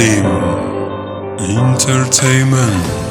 Film Entertainment.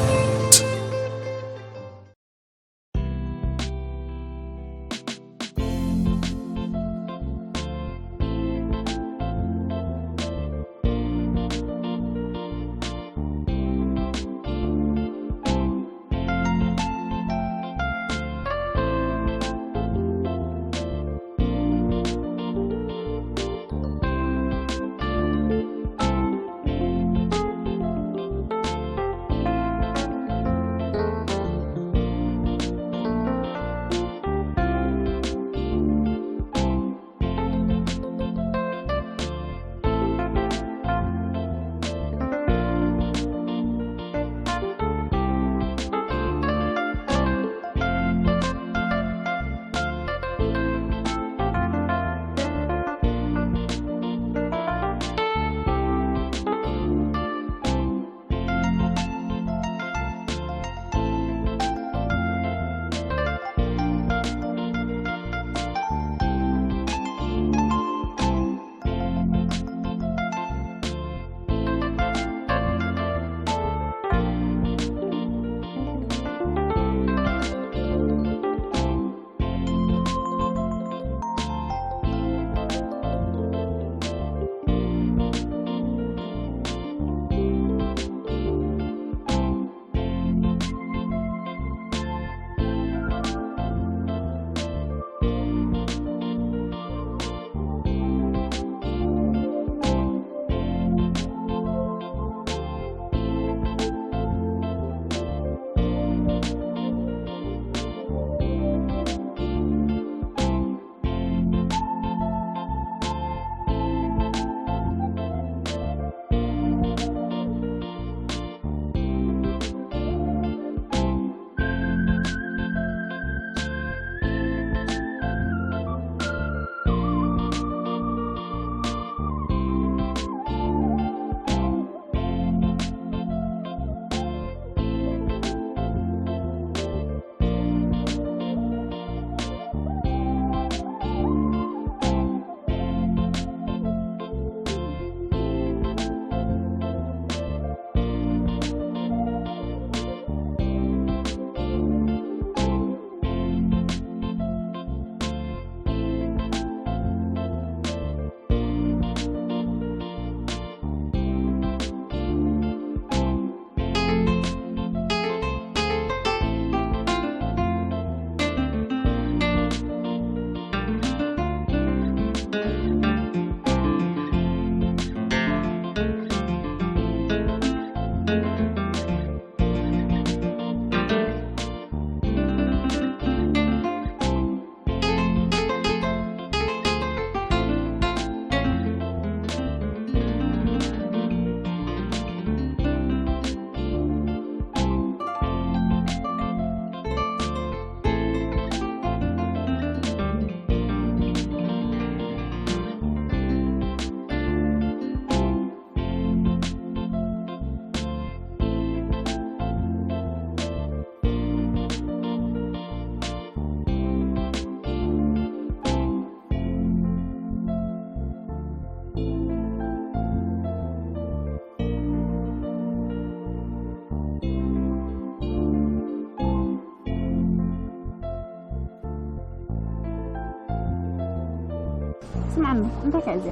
اسمعني انت كأزر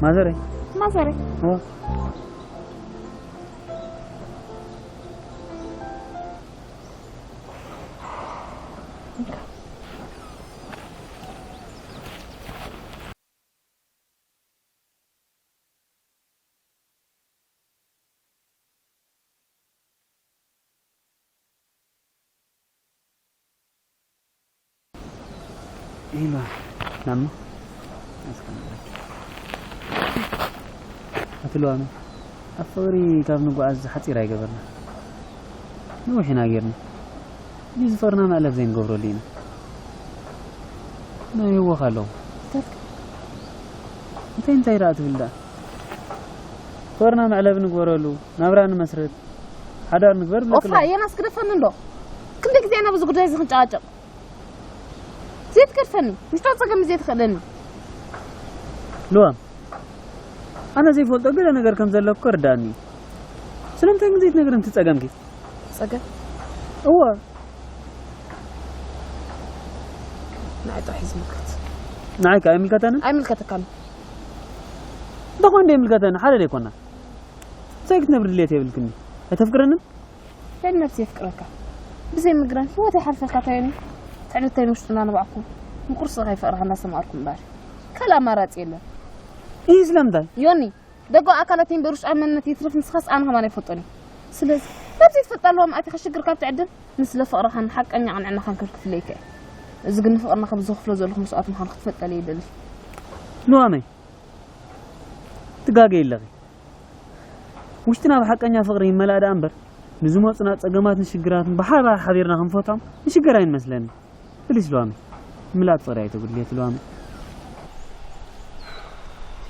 مازري هو ايوه نعم أتلوانو أفوري كابن قاعز حتى راي قبرنا نوحنا غيرنا يزفرنا ما ألف زين قبرو لينا ما يو خالو انت يرات بالله فرنا ما ألف نقبرولو نبران مسرت حدار نقبر بلا أوفا يا ناس كرفن ندو كندك زي أنا بزق جايز خنجاجة زيت كرفن مش تصقم زيت خلنا لوام أنا زي فولت أقول أنا قر كم زلك كرداني سلام تاني زيت نقدر نتساقم كي ساقم هو نعيط حزب مكت نعيك أي ملكتنا أي ملكتك كان دخون دي ملكتنا حالا لي كنا سايقت نبر اللي تيبلكني أتفكرنا فين نفسي يفكرك بزي مقران هو تحرف كاتيني تعرف تاني وشتنا أنا بعكم مقرص غيف أرها الناس معكم بار كلام مرات إلا إيه إسلام ده يوني دقوا أكلاتين بروش أمنتي يترف نسخص أنا ما يفطني سلز نفسي تفطر لهم أتي خش قركاب تعدل مثل فقرها حق أني عن عنا خان كرك فيك إذا قلنا فقرنا خبز خفلو زلهم سؤال محن خفت لي دل نوامي تقاقي اللغي وشتنا بحق أني فقري ملا دا أمبر نزومات صناعة أقامات نشقرات بحار حبيرنا خم فوتهم نشقرين مثلا فليس لوامي ملات فقري تقول لي لوامي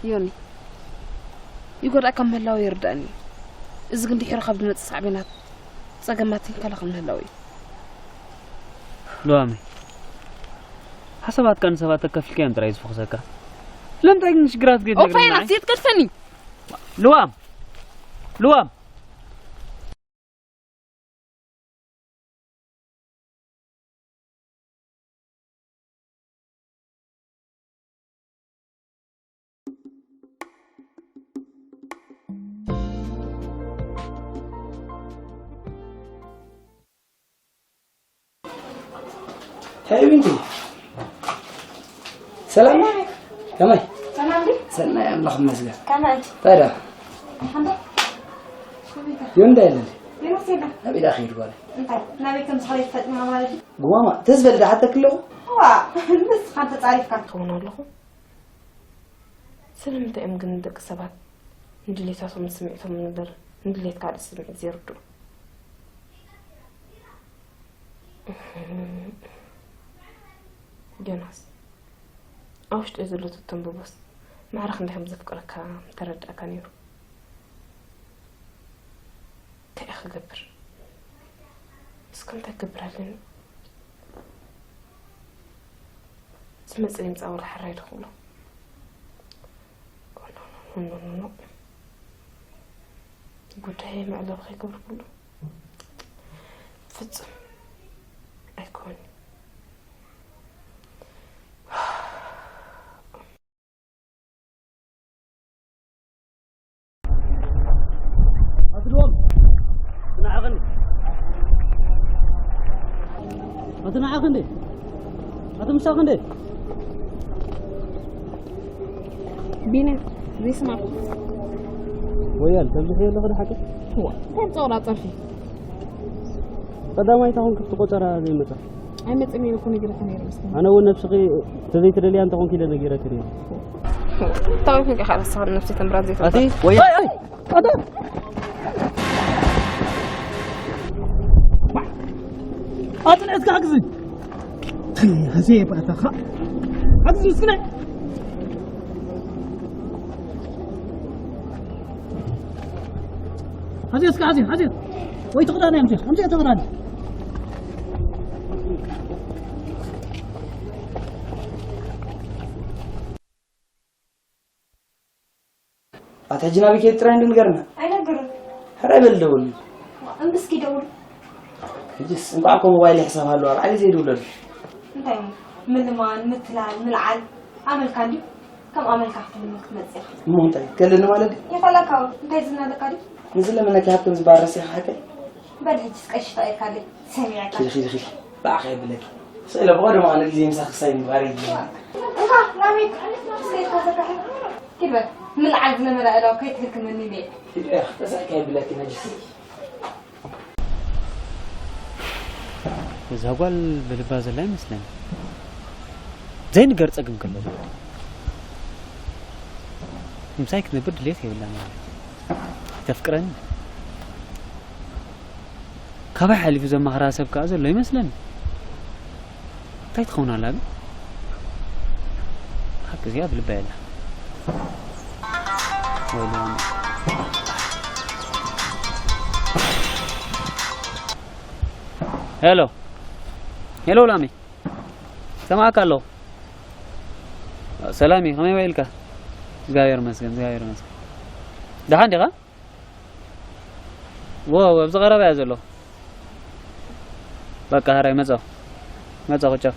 يوني يقول أكم هلاوي يرداني إذا كنت حير خبز من تصعبينات أقاماتين كلا خم هلاوي لوامي حسبات كان سبات كفل كام ترى يزفخ سكا لم تعين نشقرات قد أو فين نسيت كرفني لوام هاي بنتي سلام كماي تمام سلام يا الله خمسة كمان ترى الحمد لله يوم ده اللي ليه سيدا نبي الأخير قال انت نبيكم صحيح فتنا مالك قوامة تزبل ده حتى كله هو بس خانت تعرف كان كونه له سلام انت يمكن دك سبات ندليتهم سمعتهم ندر ندليت قاعد سمع زيردو جناس أوش تزلت التنبو بس ما عرف إنهم زفكرك ترد أكانيرو كأخ جبر بس كنت أجبر على سمعت إنت أول حرة يدخله نو قلت هاي ما على بخي جبر كله فتح أكون أتنعقن دي أتمساقن دي بينا بيسمع ويال تبدو خير لغد حكي هو كم صورة طرفي قدام يتاهم كنت قطر هذه المتر أي متأمي يكون يجري ثاني مسكين أنا ونفسي تزيت لي أنت هون كده نجيرة كريم طبعا فيك خلاص صار نفسي تمرات زي أتي ويال أدا أتنع إسكا حقزي هزيب أتخا حقزي إسكنا هزي إسكا هزي وي تقدرني أمشي تقدرني أتحجنا بكيت ترى عندهم قرنا أنا قرر هرب الدول أم بس كده أقول جس نبعكم موبايل حساب هالو على زي دولار أنت يوم من ما مثل ملعب عمل كادي كم عمل كحف من متمزح مو طيب كلنا مالك يفعلك أو أنت إذا هذا كادي نزل منك هاتم زبار رسيح حكي بدي جسك إيش طيب كادي سمعك خير باخي بلك سئل بغير ما أنا زي مسخ سايم باري رامي سيد هذا كحف كده ملعب لما لو كيت هيك مني ليه يا أخي بس حكي بلك نجس إذا قال بالباز لا يمسلم زي نقر تسقم كله مسايك نبرد ليك ولا ما تفكرني كبا حلي في زما خراسب كازو لا يمسلم تايت خونا لا حق زياد بالبال ولا هلو لامي سمعك الله سلامي خمي ويلك غير مسكن دحان دقا واو بزغرة يا زلو بقى هراي مزاو خجاف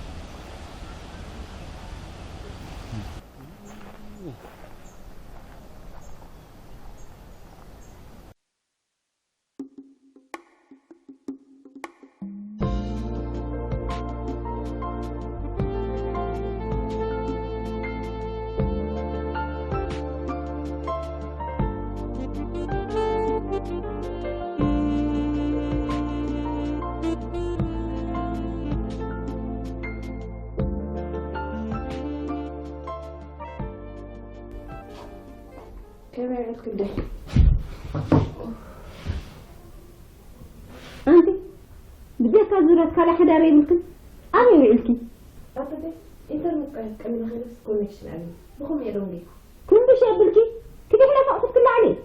كيف عندك كده أنت بديك أزورك على حدا ريمكن أنا وعلكي أبدا إنترنت كامل خلص كونكشن أبي بخم يدوم لي كل شيء بالكي كده إحنا فقط كل عليه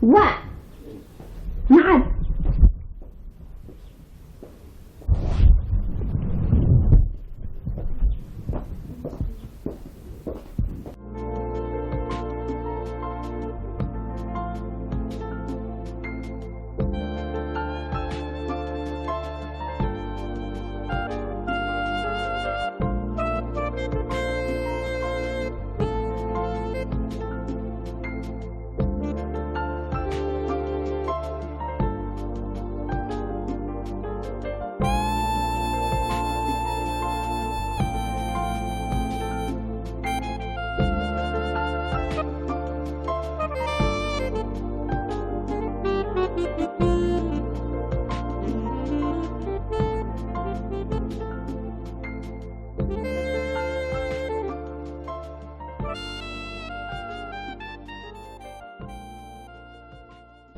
وا معاد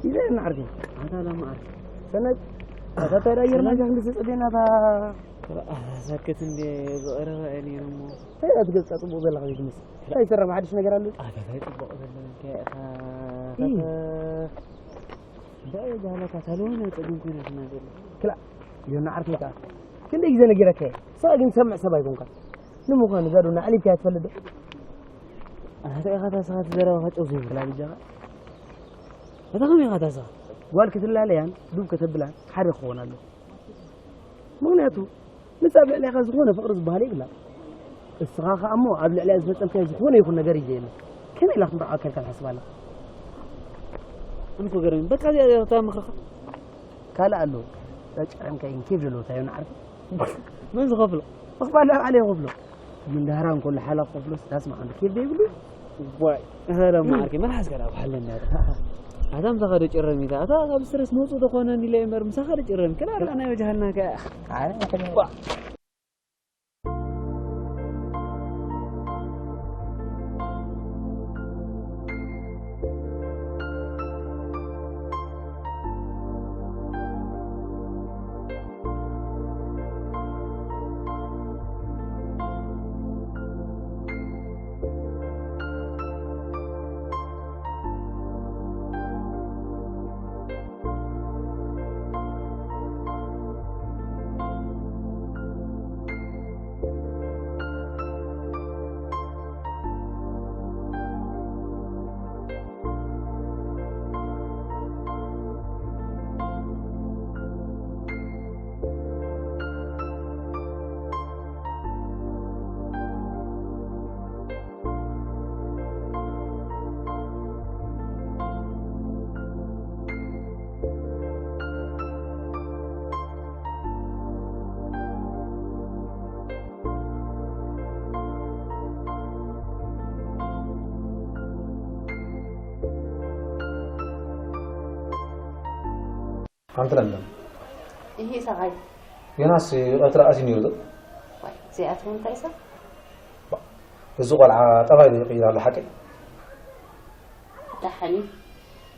إذا أنا عارف هذا لا ما أعرف سند هذا تغير ما جاه لسه بينا هذا سكت إني غيره يعني رمو هي أتقول تطبق ذا لغيك مس لا يسرع ما حدش نقرأ له هذا يطبق ذا إيه ده جالك أسألونه تقول كنا نقول كلا يونا عارف لك كل إذا نقرأك صاق نسمع سبا يكون كان نمو كان قالوا نعلي كات فلده هذا هذا ساعات زرا هتوزين لا بيجا هذا كم هذا ساعات والك تلا ليان دوب كتب لها حد خونا له مغنيته نسابع لي غزخونه فقرز بهالي لا الصراخة أمو قبل عليه أزمة كان زخونه يكون نجاري جينا كم إلا خنطع أكل كان حسب له أنا فقرين بس هذا تام مخرخ كلا قال له رجع كاين كيف له تايون عارف من غفلة أخبار عليه غفله من دهران كل حالة غفله تسمع عنه كيف بيقولوا واي هذا ما أعرف ما حاسس كلام حلنا هذا مسخر جرمي هذا بس موضوع دخونا نيلي أمر مسخر جرمي كلا أنا وجهنا كا أنت لندن إيه ساعي يناس أترى أزين يرد زي أتمنى كيسة الزوج على طبعا يقيل على حكي ده حلي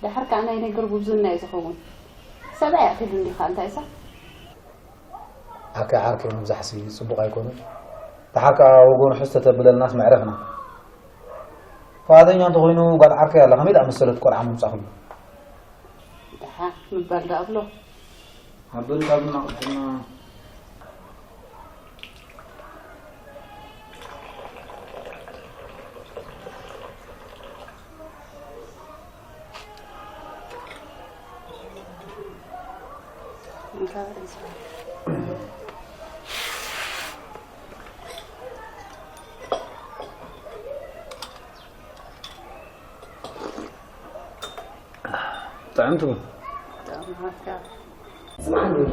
ده حركة أنا هنا قرب بزلنا يزخون سبعة أخذ اللي خان كيسة حكى حركة مزحسي سبقة يكونوا تحكى وقول حسة بدل الناس معرفنا فهذا ينطقونه قال حركة الله خميد أم السلط كل عام مسخل ده ها مبالغ أبلو عبدالله كابنا قلنا طعمتوا؟ اسمعني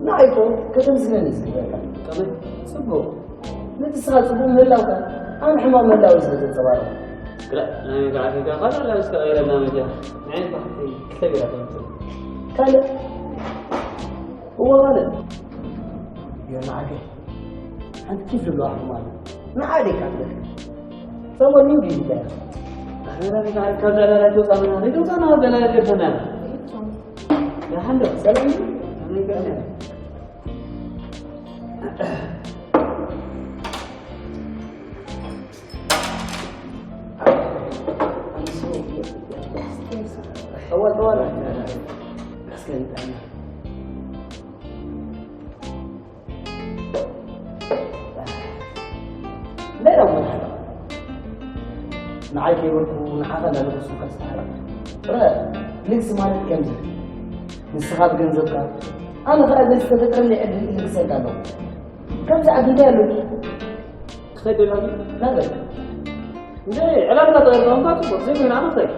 نعيطو كتم زمان كمان صبو نتسال صبو من الله وكان انا حمام من الله وزبط صبايا لا انا قاعد في قال لا بس غير ما مجا عين بحثي كثير قال هو ولد يا معك انت كيف الواحد مالك ما عليك عندك صور مين بيجي انا قاعد كذا لا توصل من هذه توصل هذا لا يفهمنا يا حمد سلام انا قاعد طول اسكن لا لا مرحبا معاك يوركو نحاول نلبس وكاستحرك ليس مالك كنزة نسخاب كنزة أنا قاعد نستفدر اللي أدري اللي سيدانو كم ساعة قالوا خير الهدي لا لا زي علاقة غير ضمطات زي من عملتك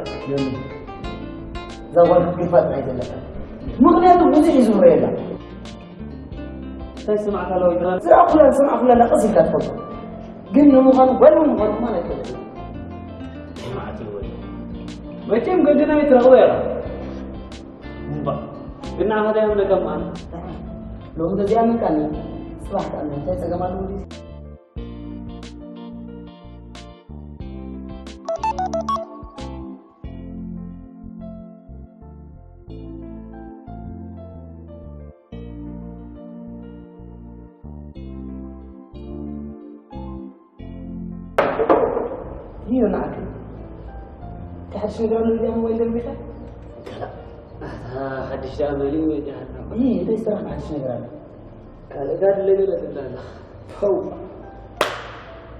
زوال كيفات عايز لك مغنياته بوزي زوريلا سمعت لو يقرأ سمع فلان لا قصي لا تفضل قلنا مغن ولا مغن ما نتكلم ما كم قلنا يترغويرا قلنا هذا يوم لكم أنا لو أنت زي ما كان صلاح أنا أنت سجمال ودي هي معك تحدش نقرأ اللي هم وين البيت؟ لا حدش تعملين ويجهنا إيه أنت استراح ما حدش نقرأ قال اللي لا تبلانا هو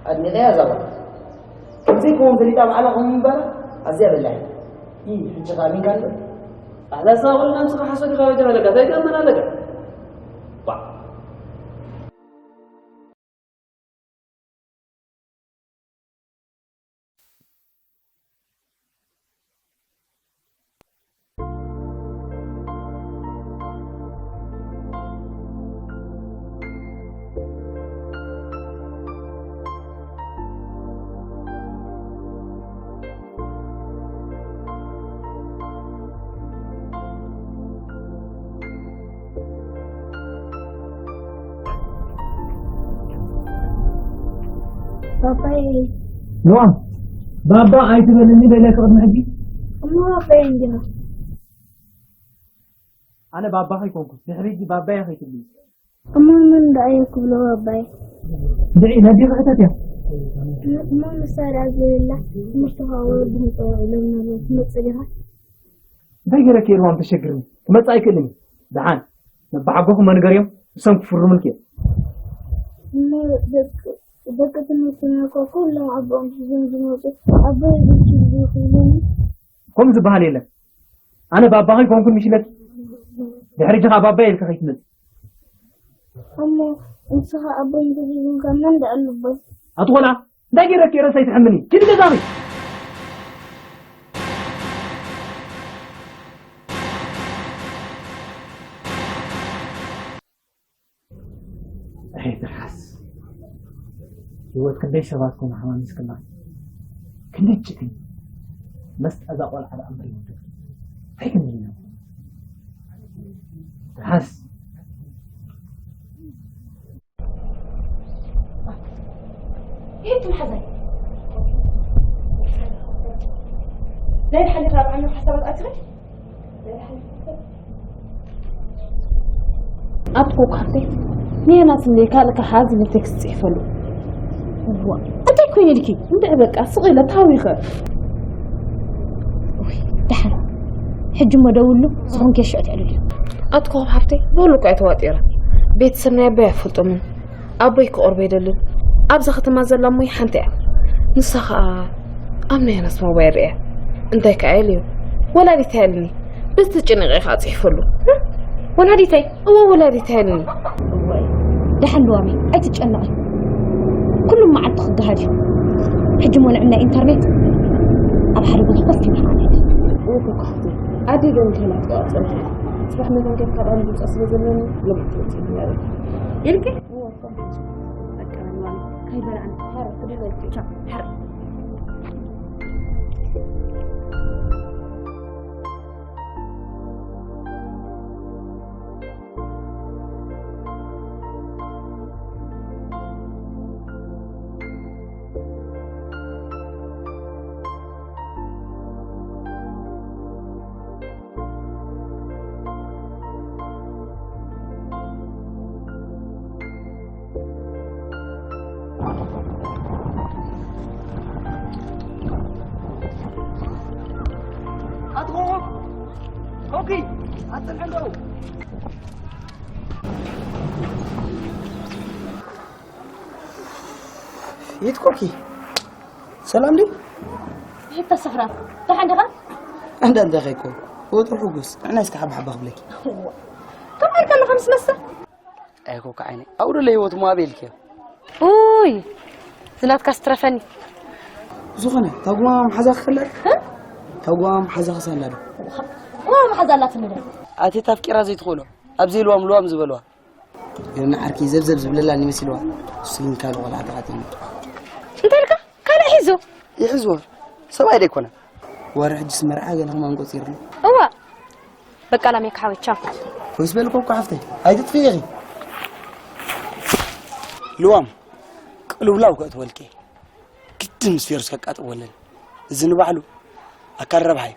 أدنى ذا زبط كمسيكم في الكتاب على قوم مبارك عزيز بالله إيه حجة قامين كان هذا صاغل نمسك حسد خوي جمالك هذا كم من لك باباي نعم بابا عايز تبلني بلاك قد محجي ما فين جنا أنا بابا هيكونكم نحريجي بابا يا خي تبلي أما من رأيك بلا باباي دعي نادي غتاتيا ما مسار عز الله مشتغل ودني طويل لما تصيرها دايرة كيروان تشكرني ما تسايكلني دعان نبعقوكم من قريم سام كفر من كيف ما دكت المسنا كل عبام زين أبوي بيجي يخلوني كم زبها ليلة أنا بابا هيكونكم مشيلك دحرجها بابا يلك خيتنا أما انسها أبوي بيجي كمان ده اللبس أطولع دايرة كيرا سيتحملني كده دامي هي تحس هو كندي شبابكم حمام مسكنا كندي تشكي بس أذا أقول على أمري هيك مننا تحس هيك الحزن لا يحل غاب عنه حسابات أكثر لا يحل أتقو كاتي نينا سندي كالك حازم التكست يفلو هو أنت كوين لكي أنت بك أصغي لا تاويخه دحر حج ما دولو صون كشعت عليه أتقو بحفتي بقولك أتواتيرا بيت سنة بيفلطو من أبويك قربي دلل أبزا ختما زلامي حنتي نسخة أمني أنا اسمه ويرئي أنت كعيليو ولا بيثالني بس تجني غير خاطي يفلو ولادتي ولادتي دحن لوامي أي تتجنقي كلهم ما عاد تخد هذه حجم ولا عندنا إنترنت أنا حرب بس كم حالك وكم كحتي عادي جم كلام تقاطع صباح مثلا كيف كان عندي أصل زمان لما تقول يلقي هو طبعا أكرم وان كيف أنا حرب كده حرب اوكي حتى الحلو يد كوكي سلام لي حتى الصفراء راح عندها عند خيكو هو تروحوس انا استحب حبه قبلك كم عارف انه 5 مسا ايكو كعيني اورو لي هو ما بيلك اوي زلات كاسترفني زغنه تقوم حزاخ خلل تقوم حزاخ سنلد ما حزالات منه اتي تفكير زي تقولوا ابزي لوام زبلوا قلنا عركي زبزب زبللا اني مسلوا سين كان ولا عطاتني انت لك كان يحزوا سواي ديكونا ورح جسم مرعا قال هم انقصير له هو بقى لا ميك حاوي تشاف كويس بالكم كحفتي هاي تطفيغي لوام قلو لاو كتولكي قدم سفيرس كقاطولن زين بعلو اكرب هاي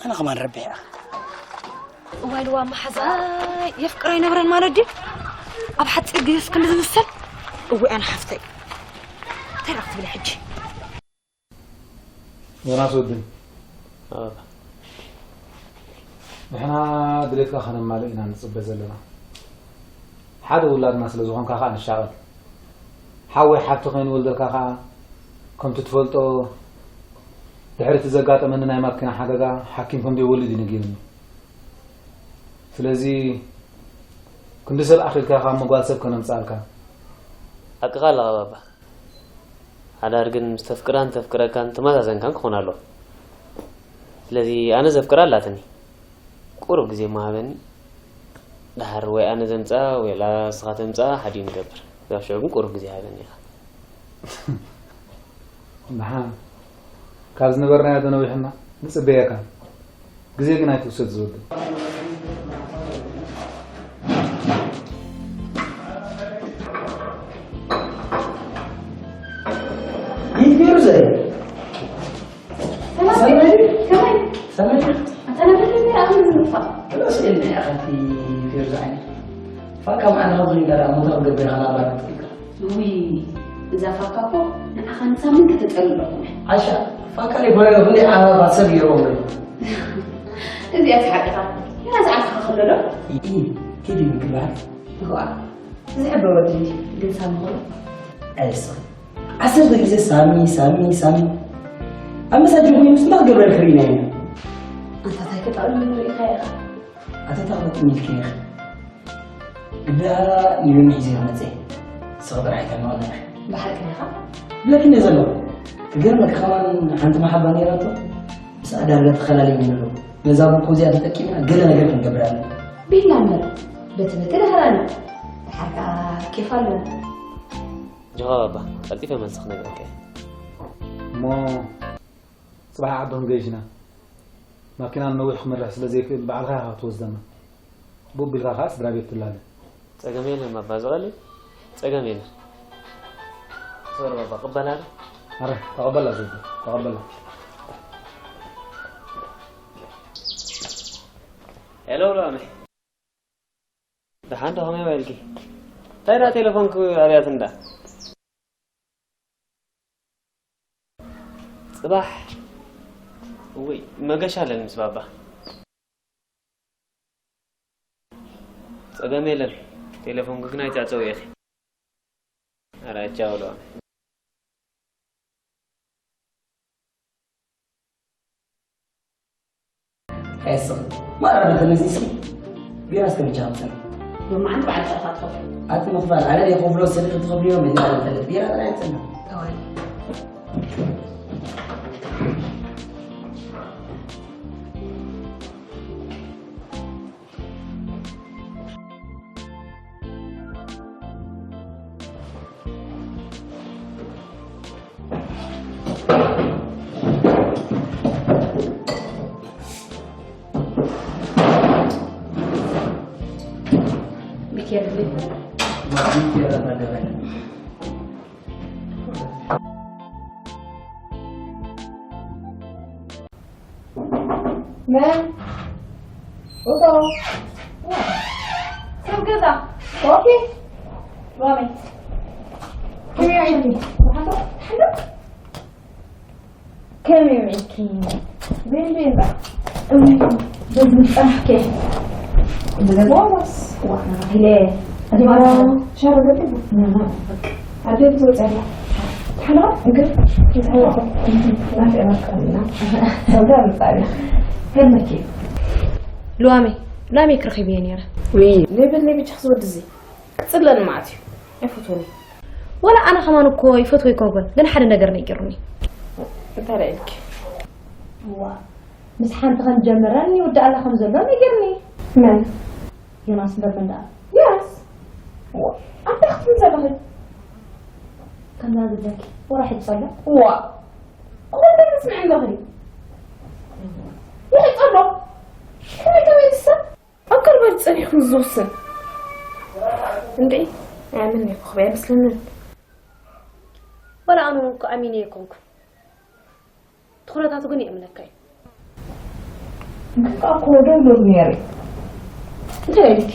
انا كمان ربي يا اخي ويلوا ما حزاي يفكر ينبرن ما ردي ابحث اجلس كل زمسل وانا حفتي تركت بالحج وناس ودن احنا دريتك خنا مالنا نصب زلنا حد ولادنا سلازوهم كاخا نشاغل حاوي حبت خين ولدك كاخا كنت تفلطو دحرت زغاطه من ناي ماكنا حاجه حكيمكم دي ولدي نجيني ስለዚህ كندسل اخر كاخا مغال سب كنم صالكا اقال بابا አዳርግን ተፍቅራን ተፍቅረካን ተማዛዘን ካን ሆናለሁ ስለዚህ አነ ዘፍቅራላትኒ ቁርብ ጊዜ ማበን ዳር ወይ አነ ዘንጻ ወይ ላስኻተምጻ ሐዲን ገብር ያሽጉን ቁርብ ጊዜ አበን ያ ማሃ ካዝ ነበርና ያደነው ይህና ንጽበያካ ጊዜ ግን አይተውሰድ ዝወድ فكم أنا أظن ترى متوقع بهالابات. وي إذا فكروا أخن سامن كتتقلوا. عشان فكر يقول له بني على بسبب يوم. إذا أتحقق يا زعل خلله. إيه كذي مكبر. هو زعل بودي قل سامو. أيسا. عسل ذيك زي سامي. أما سأجيبه يمسك قبل الكرينين. أنت تاكل أقول منه خير. أنت تاخذ من الكير. ده يوم يجي زي صبر حتى ما أنا بحرك لها لكن يزلوا تقرب كمان أنت محبة نيرته بس أدار خلالي منه نظام كوزي أنت كيما قلنا قبل قبل بيلامر بتبتل هرانا بحركة كيف قالوا جوابا قلتي فما نسخنا لك مو صباح عبدهم جيشنا ما كنا نوح مرة سلزيك بعلها توزدنا بوب بالغاخاس درابيت تلاله تسقمين ما بازغلي تسقمين صور بابا قبل هذا أره تقبلها زوجي تقبلها هلو لامي دحان تهمي ويلكي تيرا تليفونك أبيات ندا صباح وي ما قش على المس بابا تسقمين تليفونك كنا يتعصوا يا أخي أنا أتجاوله حسن ما أردت نزيسي بيراس كم جامسة ما عندي بعد شغلات خف أتمخبر على اللي يقبلوا سنة تقبل يوم اللي على ثلاث بيرة أنا أنسى توالي من؟ وطو كم كذا؟ اوكي رامي كم يعيني؟ حلو كم يعيني؟ بين بقى بس احكي بدنا بونص واحنا ليه؟ شهر قبل؟ لا عديت وزعلي حلو؟ قلت حلو ما في أماكن سوداء مطالع هالمكي لوامي كرخي بيني أنا وي ليه بتشخص ودزي تصلنا معتي يفوتوني ولا أنا كمان كوي فتوي كوبل لأن حد نقرني يقرني انت عليك هو مسحان تخن جمرني ودي الله خمسة لون يقرني من؟ يوناس برمندا ياس أنت أخت من زبهل كم هذا ذاك وراح يتصلى والله ما نسمع عن ظهري يا يتصلى كمان لسه أكل بعد تسألي خمس زوسن عندي عاملني خبير بس لمن ولا أنا أميني يكونك تخلطات غني أملكاي أقول دول ميري ليك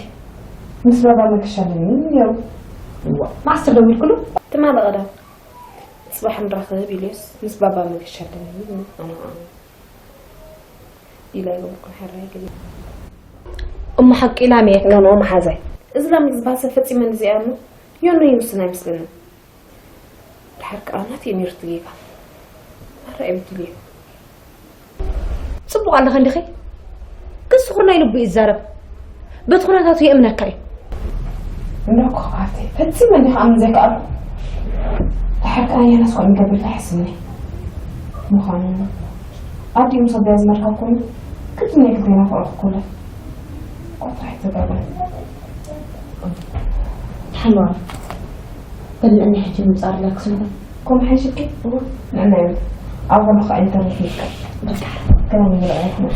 نسبة بعمل كشانين يو ما استخدمي كله تمام غدا صباح نرخص بيليس نسبة بعمل كشانين أنا إلى يوم كل حرة يقولي أم حق إلى ميك لا ما حازي إذا لم يزبها سفتي من زيانه يوم يوسنا يمسلنا الحركة أنا تيني رتليبا رأي بتليبا صبوا على خندخي قص خرنا يلبي الزرب بدخلنا تاتو يأمنكاي نروك خاتي فتسي من دي خام زيك أرض الحركة أنا ناس قوي قبل تحسني مخاننا أدي مصدق أزمر كله كنت مني كتير أخوة كله قطعت تقابل حلوة قبل أني حجي مصار لك سنة كم حيشكي؟ لأنه أول أخوة أنت رفيق كلام من رأيك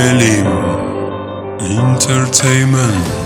Elim Entertainment.